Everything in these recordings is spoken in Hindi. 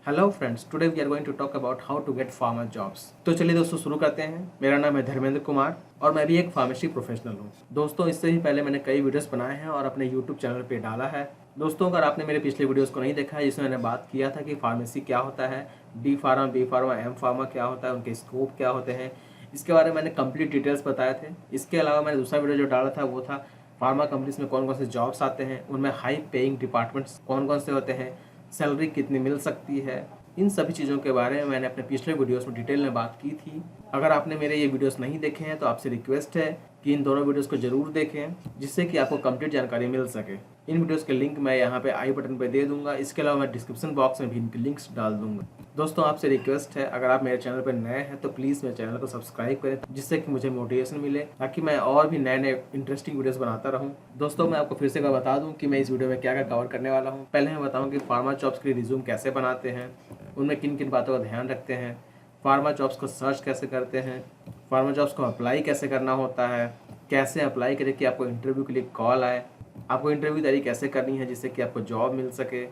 Hello friends, today we are going to talk about how to get farmer jobs. तो चलिए दोस्तों शुरू करते हैं। मेरा नाम है धर्मेंद्र कुमार और मैं भी एक फार्मेसी प्रोफेशनल हूँ। दोस्तों इससे ही पहले मैंने कई वीडियोस बनाए हैं और अपने यूट्यूब चैनल पे डाला है। दोस्तों अगर आपने मेरे पिछले वीडियोस को नहीं देखा है जिसमें मैंने बात किया था कि फार्मेसी क्या होता है, D pharma, B pharma, M pharma क्या होता है, उनके स्कोप क्या होते हैं, इसके बारे में मैंने कंप्लीट डिटेल्स बताए थे। इसके अलावा मैंने दूसरा वीडियो जो डाला था वो था फार्मा कंपनीज में कौन कौन से जॉब्स आते हैं, उनमें हाई पेइंग डिपार्टमेंट्स कौन कौन से होते हैं, सैलरी कितनी मिल सकती है। इन सभी चीज़ों के बारे में मैंने अपने पिछले वीडियोस में डिटेल में बात की थी। अगर आपने मेरे ये वीडियोस नहीं देखे हैं तो आपसे रिक्वेस्ट है कि इन दोनों वीडियोस को जरूर देखें जिससे कि आपको कंप्लीट जानकारी मिल सके। इन वीडियोस के लिंक मैं यहाँ पे आई बटन पे दे दूंगा। इसके अलावा मैं डिस्क्रिप्शन बॉक्स में भी इनके लिंक्स डाल दूंगा। दोस्तों आपसे रिक्वेस्ट है, अगर आप मेरे चैनल पर नए हैं तो प्लीज़ मेरे चैनल को सब्सक्राइब करें जिससे कि मुझे मोटिवेशन मिले ताकि मैं और भी नए नए इंटरेस्टिंग वीडियोस बनाता रहूं। दोस्तों मैं आपको फिर से बता दूं कि मैं इस वीडियो में क्या क्या कवर करने वाला हूं। पहले मैं बताऊं कि फार्मा जॉब्स के लिए रिज्यूम कैसे बनाते हैं, उनमें किन किन बातों का ध्यान रखते हैं, फार्मा जॉब्स को सर्च कैसे करते हैं, फार्मा जॉब्स को अप्लाई कैसे करना होता है, कैसे अप्लाई करें कि आपको इंटरव्यू के लिए कॉल आए, आपको इंटरव्यू की तैयारी कैसे करनी है जिससे कि आपको जॉब मिल सके,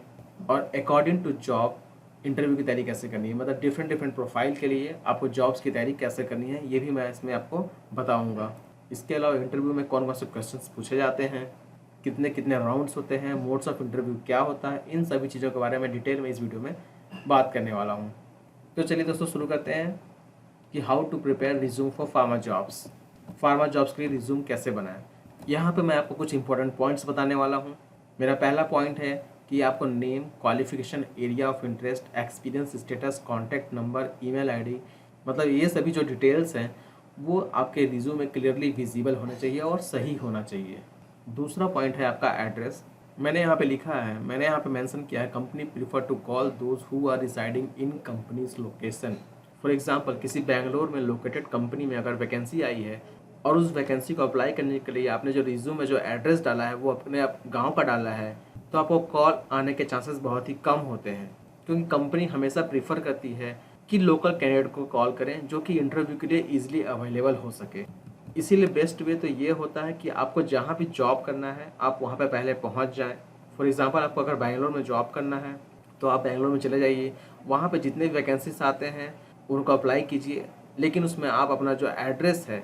और अकॉर्डिंग टू जॉब इंटरव्यू की तैयारी कैसे करनी है। मतलब डिफरेंट डिफरेंट प्रोफाइल के लिए आपको जॉब्स की तैयारी कैसे करनी है ये भी मैं इसमें आपको बताऊँगा। इसके अलावा इंटरव्यू में कौन कौन से क्वेश्चंस पूछे जाते हैं, कितने कितने राउंड्स होते हैं, मोड्स ऑफ इंटरव्यू क्या होता है, इन सभी चीज़ों के बारे में डिटेल में इस वीडियो में बात करने वाला हूँ। तो चलिए दोस्तों शुरू करते हैं कि how to prepare resume for pharma jobs. Pharma jobs के लिए रिज्यूम कैसे बनाएं। यहाँ पे मैं आपको कुछ इंपॉर्टेंट पॉइंट्स बताने वाला हूँ। मेरा पहला पॉइंट है कि आपको name, qualification, area of interest, experience status, contact number, email ID, मतलब ये सभी जो डिटेल्स हैं वो आपके रिज्यूम में क्लियरली विजिबल होने चाहिए और सही होना चाहिए। दूसरा पॉइंट है आपका एड्रेस। मैंने यहाँ पे लिखा है, मैंने यहाँ पे मेंशन किया है, company prefer to call those who are residing in companies location. For example किसी बेंगलोर में लोकेटेड कंपनी में अगर वैकेंसी आई है और उस वैकेंसी को अप्लाई करने के लिए आपने जो रिज्यूम में जो एड्रेस डाला है वो अपने गाँव का डाला है तो आपको कॉल आने के चांसेस बहुत ही कम होते हैं, क्योंकि कंपनी हमेशा प्रीफर करती है कि लोकल कैंडिडेट को कॉल करें जो कि इंटरव्यू के लिए ईजिली अवेलेबल हो सके। इसीलिए बेस्ट वे तो ये होता है कि आपको जहाँ भी जॉब करना है आप वहाँ पे पहले पहुँच जाएं। फॉर एग्जांपल आपको अगर बैंगलोर में जॉब करना है तो आप बैंगलोर में चले जाइए, वहाँ पे जितने भी वैकेंसीज आते हैं उनको अप्लाई कीजिए, लेकिन उसमें आप अपना जो एड्रेस है,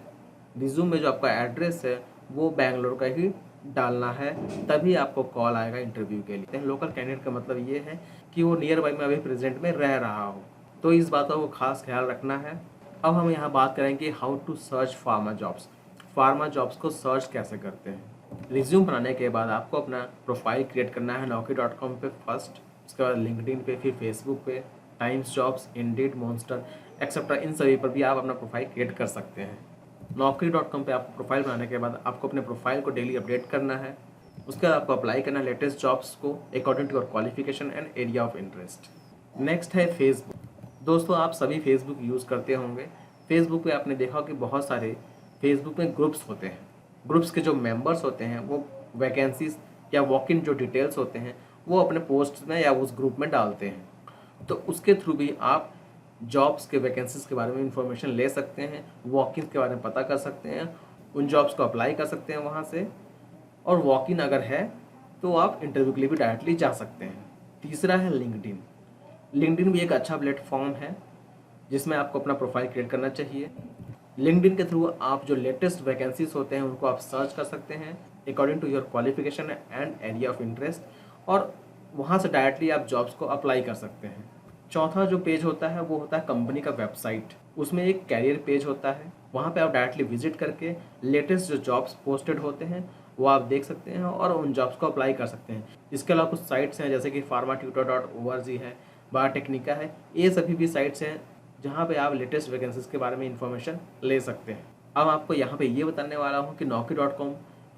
रिज्यूम में जो आपका एड्रेस है वो बैंगलोर का ही डालना है, तभी आपको कॉल आएगा इंटरव्यू के लिए। लोकल कैंडिडेट का मतलब ये है कि वो नियर बाई में अभी प्रेजेंट में रह रहा हो, तो इस बातों को खास ख्याल रखना है। अब हम यहाँ बात करेंगे how to search pharma jobs. Pharma jobs को सर्च कैसे करते हैं। रिज्यूम बनाने के बाद आपको अपना प्रोफाइल क्रिएट करना है naukri.com पे फर्स्ट, उसके बाद लिंक्डइन पे, फिर फेसबुक पे, Times Jobs, Indeed, Monster etcetera, इन सभी पर भी आप अपना प्रोफाइल क्रिएट कर सकते हैं। naukri.com पे आपको प्रोफाइल बनाने के बाद आपको अपने प्रोफाइल को डेली अपडेट करना है। उसके बाद आपको अप्लाई करना है लेटेस्ट जॉब्स को according to your qualification and area of interest. Next है फेसबुक। दोस्तों आप सभी फेसबुक यूज़ करते होंगे। फेसबुक पे आपने देखा कि बहुत सारे फेसबुक में ग्रुप्स होते हैं। ग्रुप्स के जो मेंबर्स होते हैं वो वैकेंसीज या वॉक इन जो डिटेल्स होते हैं वो अपने पोस्ट में या उस ग्रुप में डालते हैं, तो उसके थ्रू भी आप जॉब्स के वैकेंसीज के बारे में इंफॉर्मेशन ले सकते हैं, वॉक इन के बारे में पता कर सकते हैं, उन जॉब्स को अप्लाई कर सकते हैं वहाँ से, और वॉक इन अगर है तो आप इंटरव्यू के लिए भी डायरेक्टली जा सकते हैं। तीसरा है लिंक्डइन। लिंक्डइन भी एक अच्छा प्लेटफॉर्म है जिसमें आपको अपना प्रोफाइल क्रिएट करना चाहिए। लिंक्डइन के थ्रू आप जो लेटेस्ट वैकेंसीज होते हैं उनको आप सर्च कर सकते हैं according to your qualification and area of interest, और वहाँ से डायरेक्टली आप जॉब्स को अप्लाई कर सकते हैं। चौथा जो पेज होता है वो होता है कंपनी का वेबसाइट। उसमें एक कैरियर पेज होता है, वहाँ पे आप डायरेक्टली विजिट करके लेटेस्ट जो जॉब्स पोस्टेड होते हैं वो आप देख सकते हैं और उन जॉब्स को अप्लाई कर सकते हैं। इसके अलावा कुछ साइट्स हैं जैसे कि pharmatutor.org है, बायोटेक्निका है, ये सभी भी साइट्स हैं जहाँ पे आप लेटेस्ट वैकेंसीज के बारे में इंफॉर्मेशन ले सकते हैं। अब आपको यहाँ पे ये बताने वाला हूँ कि naukri.com,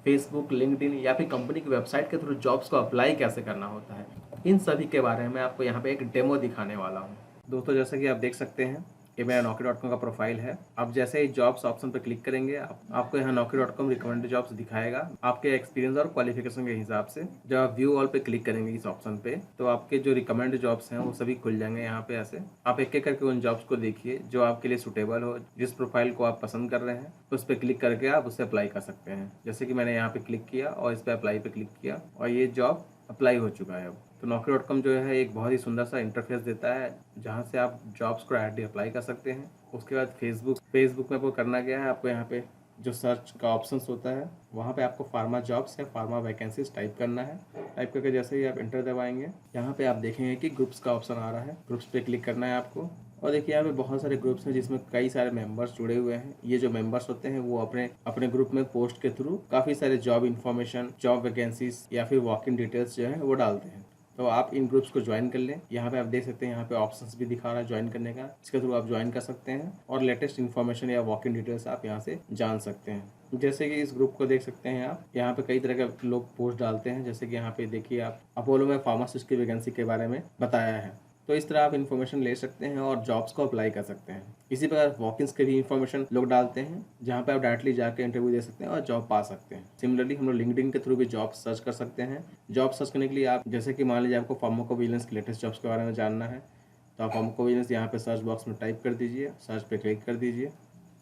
फेसबुक, लिंक्डइन या फिर कंपनी की वेबसाइट के थ्रू जॉब्स को अप्लाई कैसे करना होता है। इन सभी के बारे में आपको यहाँ पे एक डेमो दिखाने वाला हूँ। दोस्तों जैसा कि आप देख सकते हैं ये मेरा naukri.com का प्रोफाइल है। आप जैसे ही जॉब्स ऑप्शन पर क्लिक करेंगे आपको यहाँ naukri.com रिकमेंडेड जॉब्स दिखाएगा आपके एक्सपीरियंस और क्वालिफिकेशन के हिसाब से। जब आप व्यू ऑल पे क्लिक करेंगे इस ऑप्शन पे तो आपके जो रिकमेंडेड जॉब्स हैं वो सभी खुल जाएंगे। यहाँ पे ऐसे आप एक एक करके उन जॉब्स को देखिए जो आपके लिए सुटेबल हो, जिस प्रोफाइल को आप पसंद कर रहे हैं उस पर क्लिक करके आप उससे अप्लाई कर सकते हैं। जैसे कि मैंने यहाँ पे क्लिक किया और इस पर अप्लाई पे क्लिक किया और ये जॉब अप्लाई हो चुका है। अब तो naukri.com जो है एक बहुत ही सुंदर सा इंटरफेस देता है जहाँ से आप जॉब्स को डायरेक्टली अप्लाई कर सकते हैं। उसके बाद फेसबुक में आपको करना क्या है, आपको यहाँ पे जो सर्च का ऑप्शंस होता है वहाँ पे आपको फार्मा जॉब्स या फार्मा वैकेंसीज टाइप करना है। टाइप करके जैसे ही आप इंटर दबाएंगे यहाँ पे आप देखेंगे कि ग्रुप्स का ऑप्शन आ रहा है। ग्रुप्स पे क्लिक करना है आपको, और देखिए यहाँ पे बहुत सारे ग्रुप्स हैं जिसमें कई सारे मेंबर्स जुड़े हुए हैं। ये जो मेंबर्स होते हैं वो अपने अपने ग्रुप में पोस्ट के थ्रू काफ़ी सारे जॉब इन्फॉर्मेशन, जॉब वैकेंसीज या फिर वॉक इन डिटेल्स जो है वो डालते हैं। तो आप इन ग्रुप्स को ज्वाइन कर लें। यहाँ पे आप देख सकते हैं, यहाँ पे ऑप्शंस भी दिखा रहा है ज्वाइन करने का, इसके थ्रू आप ज्वाइन कर सकते हैं और लेटेस्ट इन्फॉर्मेशन या वॉक इन डिटेल्स आप यहाँ से जान सकते हैं। जैसे कि इस ग्रुप को देख सकते हैं आप, यहाँ पे कई तरह के लोग पोस्ट डालते हैं। जैसे कि यहाँ पे देखिए आप अपोलो में फार्मासिस्ट की वैकेंसी के बारे में बताया है। तो इस तरह आप इन्फॉर्मेशन ले सकते हैं और जॉब्स को अप्लाई कर सकते हैं। इसी प्रकार वॉक-इन्स के भी इन्फॉर्मेशन लोग डालते हैं जहाँ पे आप डायरेक्टली जाकर इंटरव्यू दे सकते हैं और जॉब पा सकते हैं। सिमिलरली हम लोग लिंक्डइन के थ्रू भी जॉब सर्च कर सकते हैं। जॉब सर्च करने के लिए आप जैसे कि मान लीजिए आपको फार्माकोविजिलेंस के लेटेस्ट जॉब्स के बारे में जानना है, तो आप फार्माकोविजिलेंस यहाँ पे सर्च बॉक्स में टाइप कर दीजिए, सर्च पे क्लिक कर दीजिए।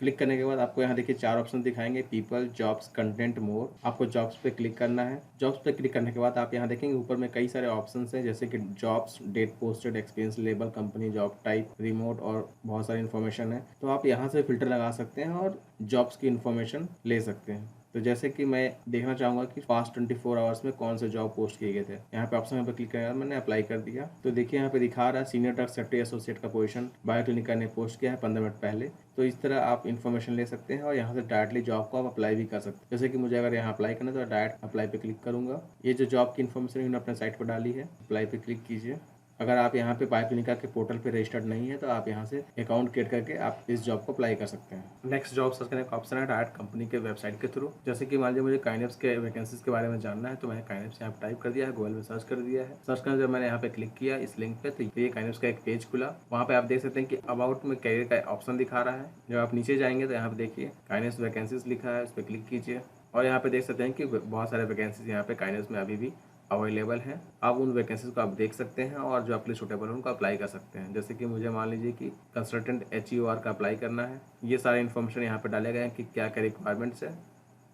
क्लिक करने के बाद आपको यहाँ देखिए 4 ऑप्शन दिखाएंगे, पीपल, जॉब्स, कंटेंट, मोर। आपको जॉब्स पे क्लिक करना है। जॉब्स पे क्लिक करने के बाद आप यहाँ देखेंगे ऊपर में कई सारे ऑप्शंस हैं, जैसे कि jobs, date posted, experience level, company, job type, remote और बहुत सारी इन्फॉर्मेशन है। तो आप यहाँ से फिल्टर लगा सकते हैं और जॉब्स की इन्फॉर्मेशन ले सकते हैं। तो जैसे कि मैं देखना चाहूँगा कि पास्ट 24 आवर्स में कौन से जॉब पोस्ट किए गए थे। यहाँ पे ऑप्शन पे क्लिक किया, मैंने अप्लाई कर दिया। तो देखिए यहाँ पे दिखा रहा है सीनियर ड्रग सेफ्टी एसोसिएट का पोजीशन बायोक्लिनिका ने पोस्ट किया है 15 मिनट पहले। तो इस तरह आप इन्फॉर्मेशन ले सकते हैं और यहाँ से डायरेक्टली जॉब को आप अप्लाई भी कर सकते हैं। जैसे कि मुझे अगर यहाँ अप्लाई करना है तो डायरेक्ट अप्लाई पे क्लिक करूँगा। ये जो जॉब की इन्फॉर्मेशन इन्होंने अपने साइट पर डाली है, अप्लाई पे क्लिक कीजिए। अगर आप यहाँ पे बायोक्लिनिका के पोर्टल पे रजिस्टर्ड नहीं है तो आप यहाँ से अकाउंट क्रिएट करके आप इस जॉब को अप्लाई कर सकते हैं। नेक्स्ट जॉब सर्च करने का ऑप्शन है डायरेक्ट कंपनी के वेबसाइट के थ्रू। जैसे कि मान लीजिए मुझे काइनेप्स के वैकेंसीज के बारे में जानना है, तो मैंने काइनेप्स यहाँ टाइप कर दिया है, गूगल में सर्च कर दिया है। सर्च करने जब मैंने यहाँ पे क्लिक किया इस लिंक पे, तो ये काइनेप्स का एक पेज खुला। वहाँ पे आप देख सकते हैं कि अबाउट में कैरियर का ऑप्शन दिखा रहा है। जब आप नीचे जाएंगे तो यहाँ पे देखिए काइनेप्स वैकेंसीज लिखा है, उस पर क्लिक कीजिए और यहाँ पे देख सकते हैं कि बहुत सारे वैकेंसीज यहाँ पे काइनेप्स में अभी भी अवेलेबल है। आप उन वैकेंसीज को आप देख सकते हैं और जो आपके लिए सूटेबल है उनको अप्लाई कर सकते हैं। जैसे कि मुझे मान लीजिए कि कंसल्टेंट HEOR का अप्लाई करना है। ये सारे इन्फॉर्मेशन यहाँ पे डाले गए हैं कि क्या क्या रिक्वायरमेंट्स है।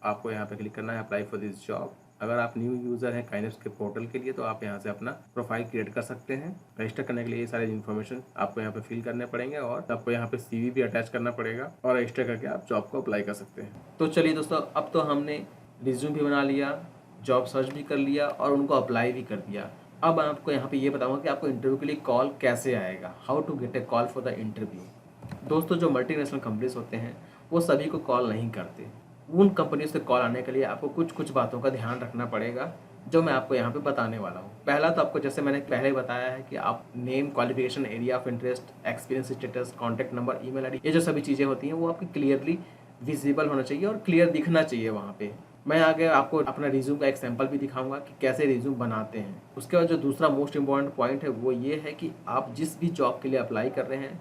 आपको यहाँ पे क्लिक करना है अप्लाई फॉर दिस जॉब। अगर आप न्यू यूज़र हैं काइनेप्स के पोर्टल के लिए तो आप यहाँ से अपना प्रोफाइल क्रिएट कर सकते हैं। रजिस्टर करने के लिए ये सारे इन्फॉर्मेशन आपको यहाँ पे फिल करने पड़ेंगे और आपको यहाँ पे CV भी अटैच करना पड़ेगा और रजिस्टर करके आप जॉब को अप्लाई कर सकते हैं। तो चलिए दोस्तों, अब तो हमने रिज्यूम भी बना लिया, जॉब सर्च भी कर लिया और उनको अप्लाई भी कर दिया। अब मैं आपको यहाँ पे ये बताऊँगा कि आपको इंटरव्यू के लिए कॉल कैसे आएगा, how to get a call for the interview. दोस्तों, जो मल्टीनेशनल कंपनीज होते हैं वो सभी को कॉल नहीं करते। उन कंपनी से कॉल आने के लिए आपको कुछ बातों का ध्यान रखना पड़ेगा, जो मैं आपको यहाँ पे बताने वाला हूँ। पहला तो आपको, जैसे मैंने पहले बताया है, कि आप name, qualification, area of interest, experience status, contact number, email ID, ये जो सभी चीज़ें होती हैं वो आपकी क्लियरली विजिबल होना चाहिए और क्लियर दिखना चाहिए वहाँ पे। मैं आगे आपको अपना रिज्यूम का एक सैंपल भी दिखाऊंगा कि कैसे रिज्यूम बनाते हैं। उसके बाद जो दूसरा मोस्ट इम्पॉर्टेंट पॉइंट है वो ये है कि आप जिस भी जॉब के लिए अप्लाई कर रहे हैं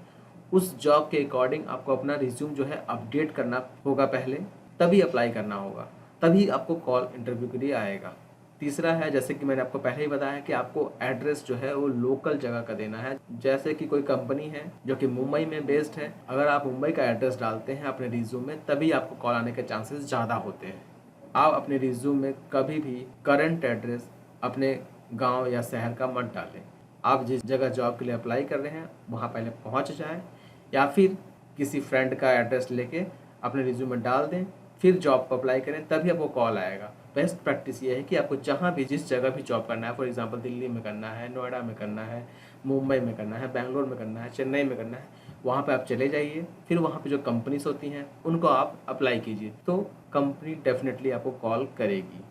उस जॉब के अकॉर्डिंग आपको अपना रिज्यूम जो है अपडेट करना होगा पहले, तभी अप्लाई करना होगा, तभी आपको कॉल इंटरव्यू के लिए आएगा। तीसरा है, जैसे कि मैंने आपको पहले ही बताया है, कि आपको एड्रेस जो है वो लोकल जगह का देना है। जैसे कि कोई कंपनी है जो कि मुंबई में बेस्ड है, अगर आप मुंबई का एड्रेस डालते हैं अपने रिज्यूम में तभी आपको कॉल आने के चांसेस ज़्यादा होते हैं। आप अपने रिज्यूम में कभी भी करंट एड्रेस अपने गांव या शहर का मत डालें। आप जिस जगह जॉब के लिए अप्लाई कर रहे हैं वहां पहले पहुंच जाएं या फिर किसी फ्रेंड का एड्रेस लेके अपने रिज्यूम में डाल दें, फिर जॉब को अप्लाई करें, तभी आपको कॉल आएगा। बेस्ट प्रैक्टिस ये है कि आपको जहाँ भी जिस जगह भी जॉब करना है, फॉर एग्जांपल दिल्ली में करना है, नोएडा में करना है, मुंबई में करना है, बेंगलोर में करना है, चेन्नई में करना है, वहाँ पे आप चले जाइए। फिर वहाँ पे जो कंपनीज होती हैं उनको आप अप्लाई कीजिए, तो कंपनी डेफिनेटली आपको कॉल करेगी।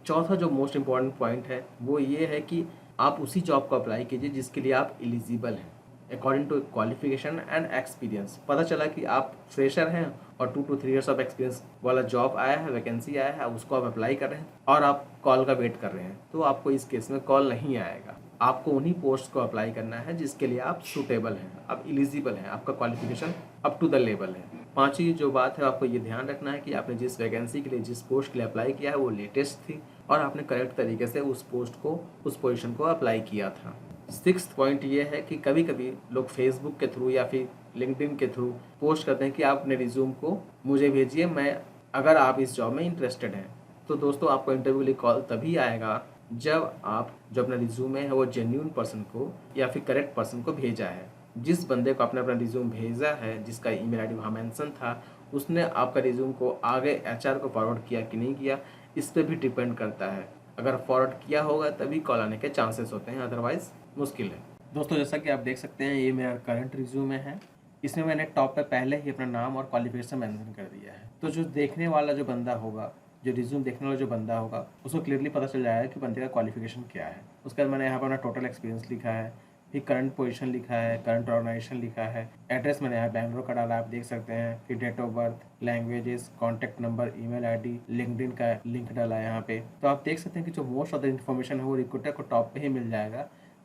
चौथा जो मोस्ट इम्पॉर्टेंट पॉइंट है वो ये है कि आप उसी जॉब को अप्लाई कीजिए जिसके लिए आप एलिजिबल हैं according to qualification and experience. पता चला कि आप फ्रेशर हैं और 2 to 3 ईयर्स ऑफ एक्सपीरियंस वाला जॉब आया है, वैकेंसी आया है, उसको आप अप्लाई कर रहे हैं और आप कॉल का वेट कर रहे हैं, तो आपको इस केस में कॉल नहीं आएगा। आपको उन्हीं पोस्ट को अप्लाई करना है जिसके लिए आप सूटेबल हैं, आप एलिजिबल हैं, आपका qualification up to the level है। पांचवी जो बात है, आपको ये ध्यान रखना है कि आपने जिस वैकेंसी के लिए, जिस पोस्ट के लिए अप्लाई किया है वो लेटेस्ट थी और आपने करेक्ट तरीके से उस पोस्ट को, उस पोजीशन को अप्लाई किया था। 6th पॉइंट ये है कि कभी कभी लोग फेसबुक के थ्रू या फिर लिंक्डइन के थ्रू पोस्ट करते हैं कि आप अपने रिज्यूम को मुझे भेजिए, मैं अगर आप इस जॉब में इंटरेस्टेड हैं। तो दोस्तों, आपको इंटरव्यू के लिए कॉल तभी आएगा जब आप जो अपना रिज्यूमे है वो जेन्यून पर्सन को या फिर करेक्ट पर्सन को भेजा है। जिस बंदे को आपने अपना रिज्यूम भेजा है, जिसका ईमेल आईडी वहाँ मेंशन था, उसने आपका रिज्यूम को आगे एचआर को फॉरवर्ड किया कि नहीं किया, इस पे भी डिपेंड करता है। अगर फॉरवर्ड किया होगा तभी कॉल आने के चांसेस होते हैं, अदरवाइज मुश्किल है। दोस्तों जैसा कि आप देख सकते हैं, ये मेरा करंट रिज्यूमे है। इसमें मैंने टॉप पे पहले ही अपना नाम और क्वालिफिकेशन मेंशन कर दिया है। तो जो देखने वाला जो बंदा होगा, जो रिज्यूम देखने वाला जो बंदा होगा, उसको क्लियरली पता चल जाएगा कि बंदे का क्वालिफिकेशन क्या है। उसके बाद मैंने यहाँ पर अपना टोटल एक्सपीरियंस लिखा है, फिर करंट पोजीशन लिखा है, करंट ऑर्गेनाइजेशन लिखा है, एड्रेस मैंने यहाँ बैंगलोर का डाला, आप देख सकते हैं। फिर date of birth, languages, contact number, email ID, LinkedIn का लिंक डाला है यहाँ पे। तो आप देख सकते हैं कि जो मोस्ट ऑफ द इन्फॉर्मेशन है वो रिक्रूटर को टॉप पे ही मिल जाएगा।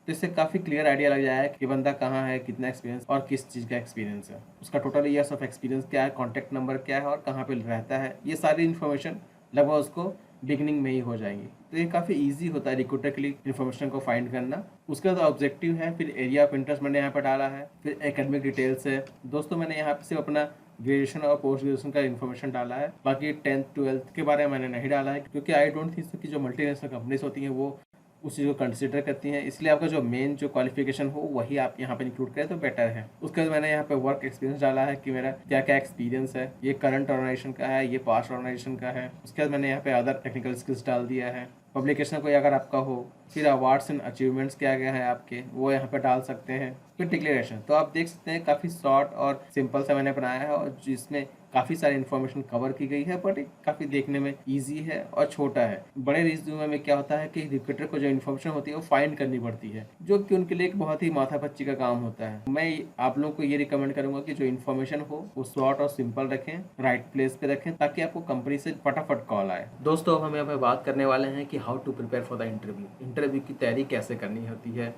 तो इससे काफ़ी क्लियर आइडिया लग जाएगा कि बंदा कहाँ है, कितना एक्सपीरियंस और किस चीज़ का एक्सपीरियंस है, उसका टोटल ईयर्स ऑफ एक्सपीरियंस क्या है, कॉन्टैक्ट नंबर क्या है और कहाँ पे रहता है। ये सारी इन्फॉर्मेशन लगभग उसको बिगनिंग में ही हो जाएंगी। तो ये काफ़ी इजी होता है रिक्रूटर के लिए इन्फॉर्मेशन को फाइंड करना। उसका तो ऑब्जेक्टिव है, फिर एरिया ऑफ इंटरेस्ट मैंने यहाँ पर डाला है, फिर एकेडमिक डिटेल्स है। दोस्तों मैंने यहाँ पे सिर्फ अपना ग्रेजुएशन और पोस्ट ग्रेजुएशन का इन्फॉर्मेशन डाला है, बाकी 10th 12th के बारे में मैंने नहीं डाला है, क्योंकि आई डोंट थिंक कि जो मल्टीनेशनल कंपनीज होती हैं वो उस चीज़ को कंसिडर करती हैं। इसलिए आपका जो मेन जो क्वालिफिकेशन हो वही आप यहाँ पे इंक्लूड करें तो बेटर है। उसके बाद मैंने यहाँ पे वर्क एक्सपीरियंस डाला है कि मेरा क्या क्या एक्सपीरियंस है, ये करंट ऑर्गेनाइजेशन का है, ये पास्ट ऑर्गेनाइजेशन का है। उसके बाद मैंने यहाँ पे अदर टेक्निकल स्किल्स डाल दिया है, पब्लिकेशन कोई अगर आपका हो, फिर अवार्ड्स एंड अचीवमेंट्स क्या क्या है आपके, वो यहाँ पे डाल सकते हैं, फिर डिक्लेरेशन। तो आप देख सकते हैं काफ़ी शॉर्ट और सिंपल सा मैंने बनाया है और जिसमें काफ़ी सारी इन्फॉर्मेशन कवर की गई है, बट काफ़ी देखने में इजी है और छोटा है। बड़े रिज्यूमे में क्या होता है कि रिक्रूटर को जो इन्फॉर्मेशन होती है वो फाइंड करनी पड़ती है, जो कि उनके लिए एक बहुत ही माथापच्ची का काम होता है। मैं आप लोगों को ये रिकमेंड करूंगा कि जो इन्फॉर्मेशन हो वो शॉर्ट और सिंपल रखें, राइट प्लेस पे रखें, ताकि आपको कंपनी से फटाफट कॉल आए। दोस्तों हम यहाँ पे बात करने वाले हैं कि how to prepare for the interview की तैयारी कैसे करनी होती है,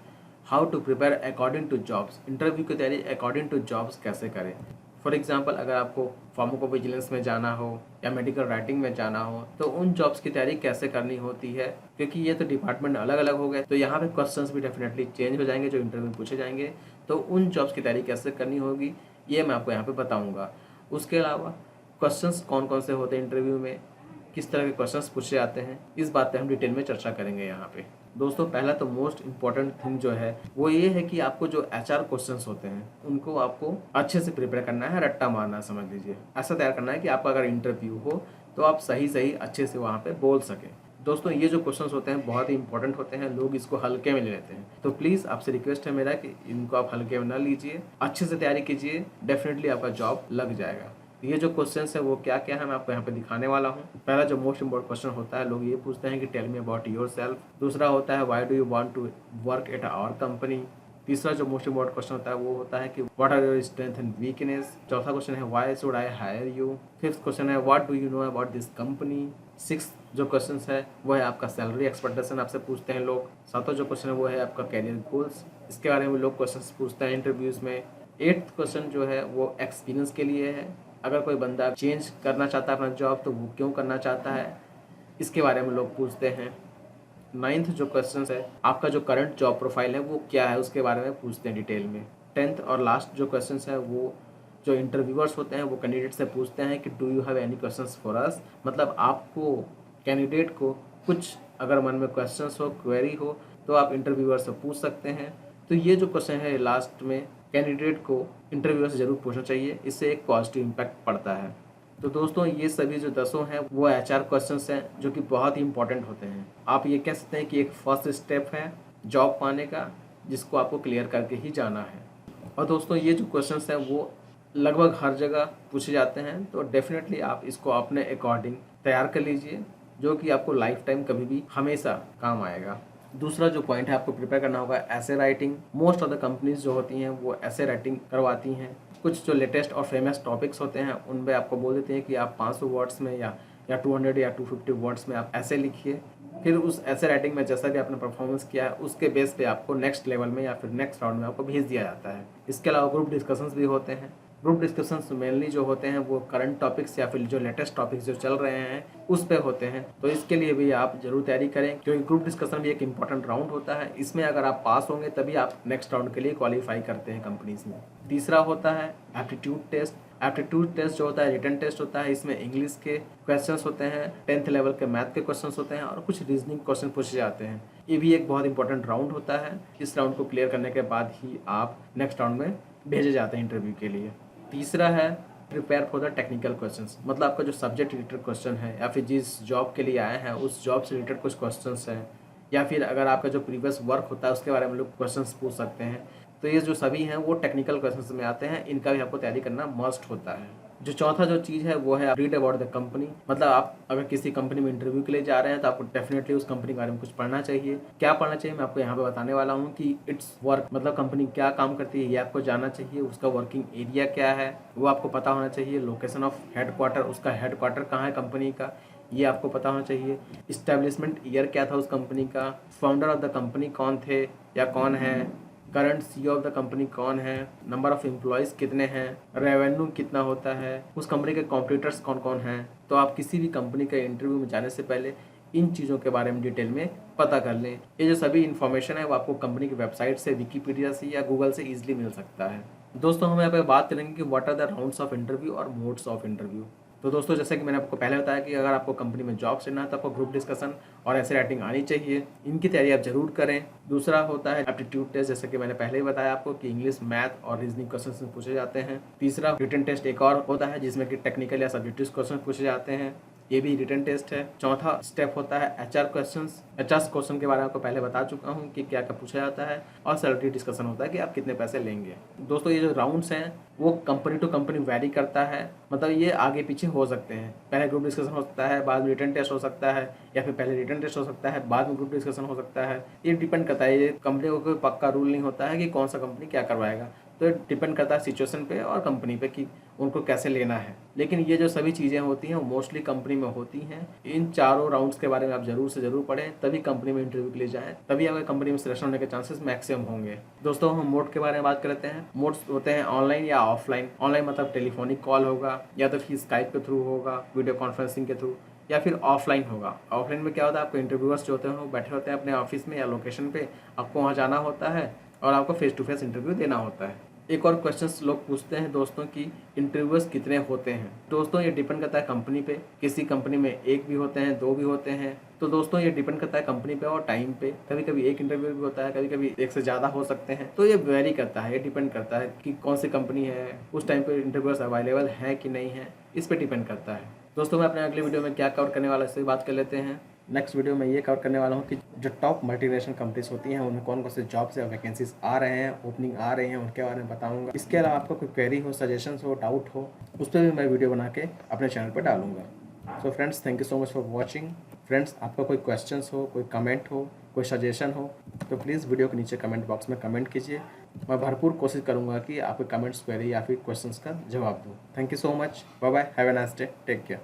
how to prepare according to jobs, interview की तैयारी अकॉर्डिंग टू जॉब्स कैसे करें। फॉर एग्जाम्पल अगर आपको फार्माकोविजिलेंस में जाना हो या मेडिकल राइटिंग में जाना हो तो उन जॉब्स की तैयारी कैसे करनी होती है, क्योंकि ये तो डिपार्टमेंट अलग अलग हो गए, तो यहाँ पे क्वेश्चंस भी डेफिनेटली चेंज हो जाएंगे जो इंटरव्यू पूछे जाएंगे। तो उन जॉब्स की तैयारी कैसे करनी होगी ये मैं आपको यहाँ पे बताऊँगा। उसके अलावा क्वेश्चंस कौन कौन से होते हैं इंटरव्यू में, किस तरह के क्वेश्चंस पूछे जाते हैं, इस बात पे हम डिटेल में चर्चा करेंगे यहाँ पे। दोस्तों पहला तो मोस्ट इम्पोर्टेंट थिंग जो है वो ये है कि आपको जो एचआर क्वेश्चंस होते हैं उनको आपको अच्छे से प्रिपेयर करना है, रट्टा मारना समझ लीजिए। ऐसा तैयार करना है कि आपका अगर इंटरव्यू हो तो आप सही सही अच्छे से वहाँ पे बोल सकें। दोस्तों ये जो क्वेश्चंस होते हैं बहुत ही इंपॉर्टेंट होते हैं, लोग इसको हल्के में ले लेते हैं, तो प्लीज़ आपसे रिक्वेस्ट है मेरा कि इनको आप हल्के में ना लीजिए, अच्छे से तैयारी कीजिए, डेफिनेटली आपका जॉब लग जाएगा। ये जो क्वेश्चंस है वो क्या क्या है मैं आपको यहाँ पे दिखाने वाला हूँ। पहला जो मोस्ट इम्पोर्टेंट क्वेश्चन होता है, लोग ये पूछते हैं कि टेल मी अबाउट योरसेल्फ। दूसरा होता है why do you want to work at our company. तीसरा जो मोस्ट इम्पोर्टेंट क्वेश्चन होता है वो होता है कि what are your strength and weakness. चौथा क्वेश्चन है why should I hire you. Fifth question है what do you know about this company. Six जो क्वेश्चन है वो है आपका सैलरी एक्सपेक्टेशन, आपसे पूछते हैं लोग। सातवां जो क्वेश्चन है वो है आपका कैरियर गोल्स, इसके बारे में लोग क्वेश्चन पूछते हैं इंटरव्यूज में। एट्थ क्वेश्चन जो है वो एक्सपीरियंस के लिए है, अगर कोई बंदा चेंज करना चाहता है अपना जॉब तो वो क्यों करना चाहता है, इसके बारे में लोग पूछते हैं। नाइन्थ जो क्वेश्चन है आपका जो करंट जॉब प्रोफाइल है वो क्या है, उसके बारे में पूछते हैं डिटेल में। टेंथ और लास्ट जो क्वेश्चन है वो जो इंटरव्यूअर्स होते हैं वो कैंडिडेट से पूछते हैं कि do you have any questions for us, मतलब आपको कैंडिडेट को कुछ अगर मन में क्वेश्चंस हो, क्वेरी हो तो आप इंटरव्यूअर से पूछ सकते हैं। तो ये जो क्वेश्चन है लास्ट में कैंडिडेट को इंटरव्यूअर से जरूर पूछना चाहिए, इससे एक पॉजिटिव इम्पैक्ट पड़ता है। तो दोस्तों ये सभी जो 10 हैं वो एचआर क्वेश्चंस हैं जो कि बहुत ही इंपॉर्टेंट होते हैं। आप ये कह सकते हैं कि एक फर्स्ट स्टेप है जॉब पाने का, जिसको आपको क्लियर करके ही जाना है। और दोस्तों ये जो क्वेश्चंस हैं वो लगभग हर जगह पूछे जाते हैं, तो डेफिनेटली आप इसको अपने अकॉर्डिंग तैयार कर लीजिए, जो कि आपको लाइफ टाइम कभी भी हमेशा काम आएगा। दूसरा जो पॉइंट है आपको प्रिपेयर करना होगा essay writing. Most of the companies जो होती हैं वो एसे राइटिंग करवाती हैं। कुछ जो लेटेस्ट और फेमस टॉपिक्स होते हैं उन पे आपको बोल देते हैं कि आप 500 वर्ड्स में या 200 या 250 वर्ड्स में आप ऐसे लिखिए। फिर उस ऐसे राइटिंग में जैसा भी आपने परफॉर्मेंस किया है उसके बेस पे आपको नेक्स्ट लेवल में या फिर नेक्स्ट राउंड में आपको भेज दिया जाता है। इसके अलावा ग्रुप डिस्कशंस भी होते हैं। ग्रुप डिस्कशंस मेनली जो होते हैं वो करंट टॉपिक्स या फिर जो लेटेस्ट टॉपिक्स जो चल रहे हैं उस पे होते हैं, तो इसके लिए भी आप जरूर तैयारी करें, क्योंकि ग्रुप डिस्कशन भी एक इंपॉर्टेंट राउंड होता है। इसमें अगर आप पास होंगे तभी आप नेक्स्ट राउंड के लिए क्वालिफाई करते हैं कंपनीज में। तीसरा होता है एप्टीट्यूड टेस्ट। एप्टीट्यूड टेस्ट जो होता है रिटन टेस्ट होता है, इसमें इंग्लिश के क्वेश्चंस होते हैं, 10th लेवल के मैथ के क्वेश्चंस होते हैं और कुछ रीजनिंग क्वेश्चन पूछे जाते हैं। ये भी एक बहुत इंपॉर्टेंट राउंड होता है। इस राउंड को क्लियर करने के बाद ही आप नेक्स्ट राउंड में भेजे जाते हैं इंटरव्यू के लिए। तीसरा है prepare for the technical questions, मतलब आपका जो सब्जेक्ट रिलेटेड क्वेश्चन है या फिर जिस जॉब के लिए आए हैं उस जॉब से रिलेटेड कुछ क्वेश्चंस हैं, या फिर अगर आपका जो प्रीवियस वर्क होता है उसके बारे में लोग क्वेश्चंस पूछ सकते हैं। तो ये जो सभी हैं वो टेक्निकल क्वेश्चंस में आते हैं, इनका भी आपको तैयारी करना मस्ट होता है। जो चौथा जो चीज़ है वो है रीड अबाउट द कंपनी, मतलब आप अगर किसी कंपनी में इंटरव्यू के लिए जा रहे हैं तो आपको डेफिनेटली उस कंपनी के बारे में कुछ पढ़ना चाहिए। क्या पढ़ना चाहिए मैं आपको यहाँ पे बताने वाला हूँ कि इट्स वर्क, मतलब कंपनी क्या काम करती है ये आपको जानना चाहिए। उसका वर्किंग एरिया क्या है वो आपको पता होना चाहिए। लोकेशन ऑफ हेडक्वार्टर, उसका हेडक्वार्टर कहाँ है कंपनी का, ये आपको पता होना चाहिए। इस्टेब्लिशमेंट ईयर क्या था उस कंपनी का, फाउंडर ऑफ द कंपनी कौन थे या कौन है, current CEO of the company कौन है, नंबर ऑफ एम्प्लॉयज़ कितने हैं, रेवेन्यू कितना होता है, उस कंपनी के कॉम्पिटिटर्स कौन कौन हैं। तो आप किसी भी कंपनी के इंटरव्यू में जाने से पहले इन चीज़ों के बारे में डिटेल में पता कर लें। ये जो सभी इन्फॉर्मेशन है वो आपको कंपनी की वेबसाइट से, विकीपीडिया से या गूगल से ईजिली मिल सकता है। दोस्तों हम यहाँ पे बात करेंगे कि what are the rounds of interview और मोड्स ऑफ इंटरव्यू। तो दोस्तों जैसे कि मैंने आपको पहले बताया कि अगर आपको कंपनी में जॉब लेना है तो आपको ग्रुप डिस्कशन और ऐसे राइटिंग आनी चाहिए, इनकी तैयारी आप जरूर करें। दूसरा होता है एप्टीट्यूड टेस्ट, जैसे कि मैंने पहले ही बताया आपको कि इंग्लिश, मैथ और रीजनिंग क्वेश्चन पूछे जाते हैं। तीसरा रिटन टेस्ट एक और होता है जिसमें कि टेक्निकल या सब्जेक्टिव क्वेश्चन पूछे जाते हैं, ये भी रिटन टेस्ट है। चौथा स्टेप होता है एचआर क्वेश्चंस। एचआर क्वेश्चन के बारे में आपको पहले बता चुका हूँ कि क्या क्या पूछा जाता है, और सैलरी डिस्कशन होता है कि आप कितने पैसे लेंगे। दोस्तों ये जो राउंड्स हैं वो कंपनी टू कंपनी वैरी करता है, मतलब ये आगे पीछे हो सकते हैं। पहले ग्रुप डिस्कशन हो सकता है, बाद में रिटन टेस्ट हो सकता है, या फिर पहले रिटन टेस्ट हो सकता है बाद में ग्रुप डिस्कशन हो सकता है। ये डिपेंड करता है, ये कंपनी को कोई पक्का रूल नहीं होता है कि कौन सा कंपनी क्या करवाएगा। तो ये डिपेंड करता है सिचुएशन पे और कंपनी पे कि उनको कैसे लेना है। लेकिन ये जो सभी चीज़ें होती हैं वो मोस्टली कंपनी में होती हैं। इन चारों राउंड्स के बारे में आप जरूर से जरूर पढ़ें, तभी कंपनी में इंटरव्यू के लिए जाएं, तभी आपके कंपनी में सिलेक्शन होने के चांसेस मैक्सिमम होंगे। दोस्तों हम मोड के बारे में बात करते हैं। मोड्स होते हैं ऑनलाइन या ऑफलाइन। ऑनलाइन मतलब टेलीफोनिक कॉल होगा, या तो फिर स्काइप के थ्रू होगा, वीडियो कॉन्फ्रेंसिंग के थ्रू, या फिर ऑफलाइन होगा। ऑफलाइन में क्या होता है, आपको इंटरव्यूअर्स जो होते हैं वो बैठे होते हैं अपने ऑफिस में या लोकेशन पे, आपको वहाँ जाना होता है और आपको फेस टू फेस इंटरव्यू देना होता है। एक और क्वेश्चंस लोग पूछते हैं दोस्तों कि इंटरव्यूअर्स कितने होते हैं। दोस्तों ये डिपेंड करता है कंपनी पे, किसी कंपनी में एक भी होते हैं, दो भी होते हैं। तो दोस्तों ये डिपेंड करता है कंपनी पे और टाइम पे। कभी कभी एक इंटरव्यू भी होता है, कभी कभी एक से ज़्यादा हो सकते हैं। तो ये वेरी करता है, ये डिपेंड करता है कि कौन सी कंपनी है, उस टाइम पे इंटरव्यूअर्स अवेलेबल है कि नहीं है, इस पर डिपेंड करता है। दोस्तों मैं अपने अगले वीडियो में क्या कवर करने वाला है इससे बात कर लेते हैं। नेक्स्ट वीडियो में ये कवर करने वाला हूँ कि जो टॉप मल्टीनेशनल कंपनीज होती हैं उनमें कौन कौन से जॉब्स या वैकेंसीज आ रहे हैं, ओपनिंग आ रहे हैं, उनके बारे में बताऊंगा। इसके अलावा आपको कोई क्वेरी हो, सजेशंस हो, डाउट हो, उस पर भी मैं वीडियो बना के अपने चैनल पर डालूंगा। So friends thank you so much for watching. Friends आपका कोई क्वेश्चंस हो, कोई कमेंट हो, कोई सजेशन हो तो प्लीज़ वीडियो के नीचे कमेंट बॉक्स में कमेंट कीजिए। मैं भरपूर कोशिश करूँगा कि आपके कमेंट्स, क्वेरी या फिर क्वेश्चंस का जवाब दूँ। Thank you so much. Bye bye, have a nice day, take care.